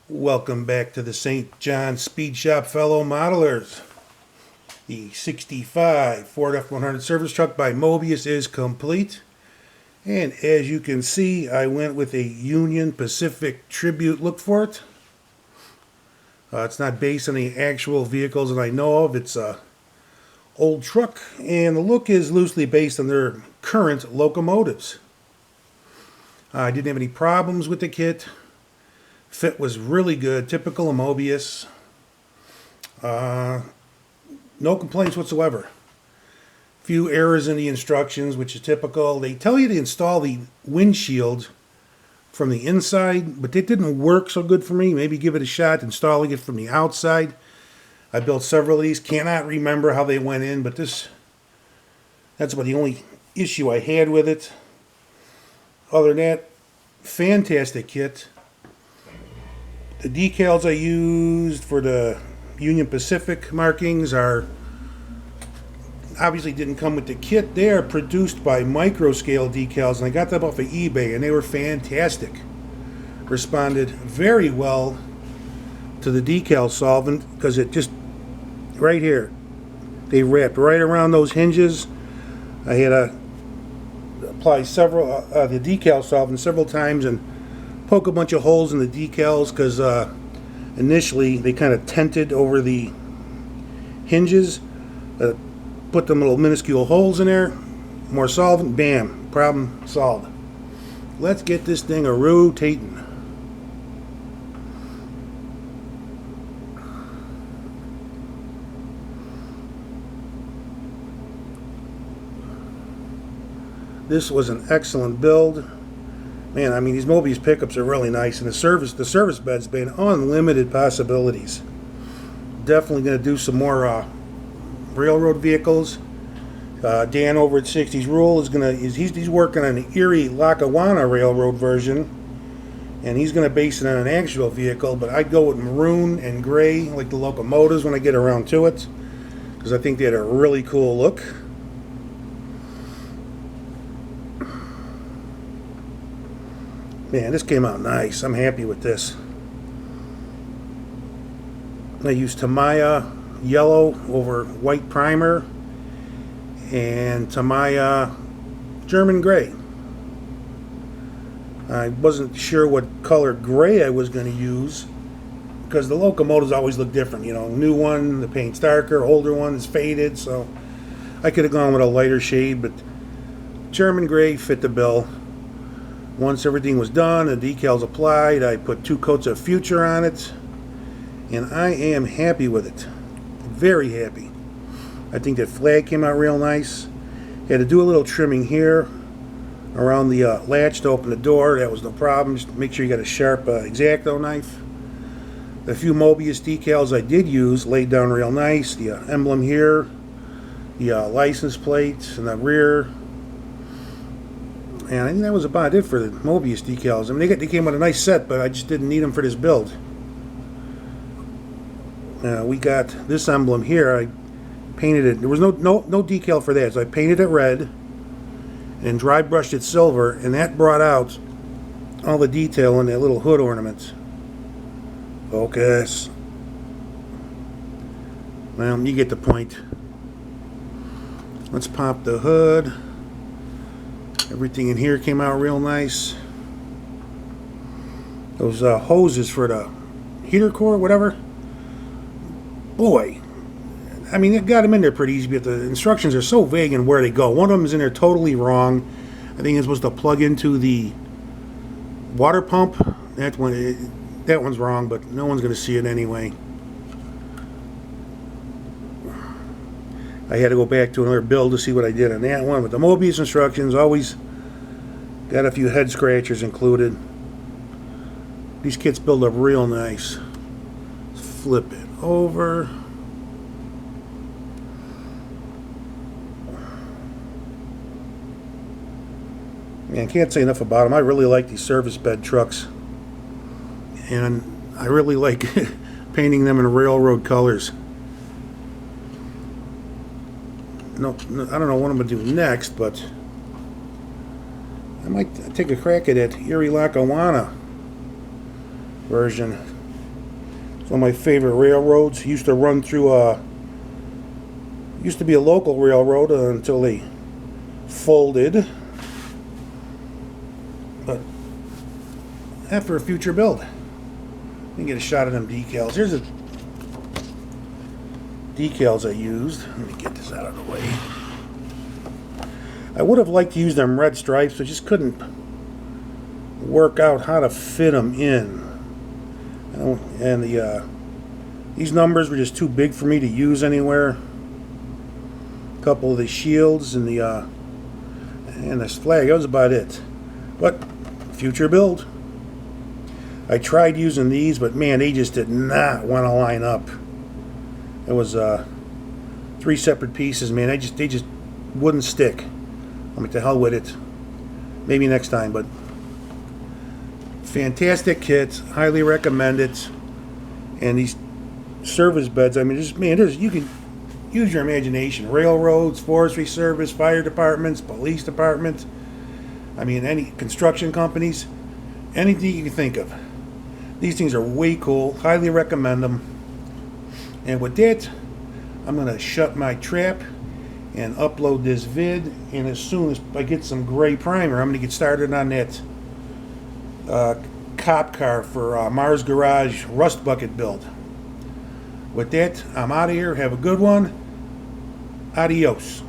Welcome back to the St. John Speed Shop, fellow modelers. The 65 Ford F-100 service truck by Moebius is complete. And as you can see, I went with a Union Pacific tribute look for it. It's not based on the actual vehicles that I know of. It's a old truck, and the look is loosely based on their current locomotives. I didn't have any problems with the kit. Fit was really good, typical of Moebius. No complaints whatsoever. Few errors in the instructions, which is typical. They tell you to install the windshield from the inside, but it didn't work so good for me. Maybe give it a shot installing it from the outside. I built several of these. Cannot remember how they went in, but that's about the only issue I had with it. Other than that, fantastic kit. The decals I used for the Union Pacific markings are obviously didn't come with the kit. They are produced by micro scale decals, and I got them off of eBay, and they were fantastic. Responded very well to the decal solvent because it just right here, they wrapped right around those hinges. I had to apply several the decal solvent several times and poke a bunch of holes in the decals because initially they kind of tented over the hinges. Put them little minuscule holes in there, more solvent, bam, problem solved. Let's get this thing a rotating. This was an excellent build. Man, I mean, these Moebius pickups are really nice, and the service bed's been unlimited possibilities. Definitely going to do some more railroad vehicles. Dan over at 60s Rule he's working on the Erie Lackawanna Railroad version, and he's going to base it on an actual vehicle. But I'd go with maroon and gray, like the locomotives, when I get around to it, because I think they had a really cool look. Man, this came out nice. I'm happy with this. I used Tamiya yellow over white primer and Tamiya German gray. I wasn't sure what color gray I was going to use because the locomotives always look different. You know, new one, the paint's darker, older one is faded, so I could have gone with a lighter shade, but German gray fit the bill. Once everything was done, the decals applied, I put 2 coats of Future on it, and I am happy with it. Very happy. I think that flag came out real nice. Had to do a little trimming here around the latch to open the door. That was no problem. Just make sure you got a sharp X-Acto knife. The few Moebius decals I did use laid down real nice. The emblem here, the license plate in the rear. And I think that was about it for the Moebius decals. I mean, they came with a nice set, but I just didn't need them for this build. We got this emblem here. I painted it. There was no decal for that, so I painted it red and dry brushed it silver, and that brought out all the detail in that little hood ornament. Focus. Well, you get the point. Let's pop the hood. Everything in here came out real nice. Those hoses for the heater core, whatever. Boy, I mean, it got them in there pretty easy, but the instructions are so vague in where they go. One of them is in there totally wrong. I think it's supposed to plug into the water pump. That one's wrong, but no one's going to see it anyway. I had to go back to another build to see what I did on that one. But the Moebius instructions always got a few head scratchers included. These kits build up real nice. Let's flip it over. Man, can't say enough about them. I really like these service bed trucks. And I really like painting them in railroad colors. No, I don't know what I'm going to do next, but I might take a crack at it. Erie Lackawanna version. It's one of my favorite railroads. Used to run through used to be a local railroad until they folded. But after a future build, you can get a shot of them decals. Here's the decals I used. Let me get this out of the way. I would have liked to use them red stripes, but just couldn't work out how to fit them in. And these numbers were just too big for me to use anywhere. A couple of the shields and this flag, that was about it. But future build. I tried using these, but man, they just did not want to line up. It was 3 separate pieces, man. They just wouldn't stick. I mean, to hell with it. Maybe next time, but fantastic kit. Highly recommend it. And these service beds, I mean, you can use your imagination. Railroads, forestry service, fire departments, police department. I mean, any construction companies, anything you can think of. These things are way cool. Highly recommend them. And with that, I'm going to shut my trap and upload this vid. And as soon as I get some gray primer, I'm going to get started on that cop car for Mars Garage Rust Bucket build. With that, I'm out of here. Have a good one. Adios.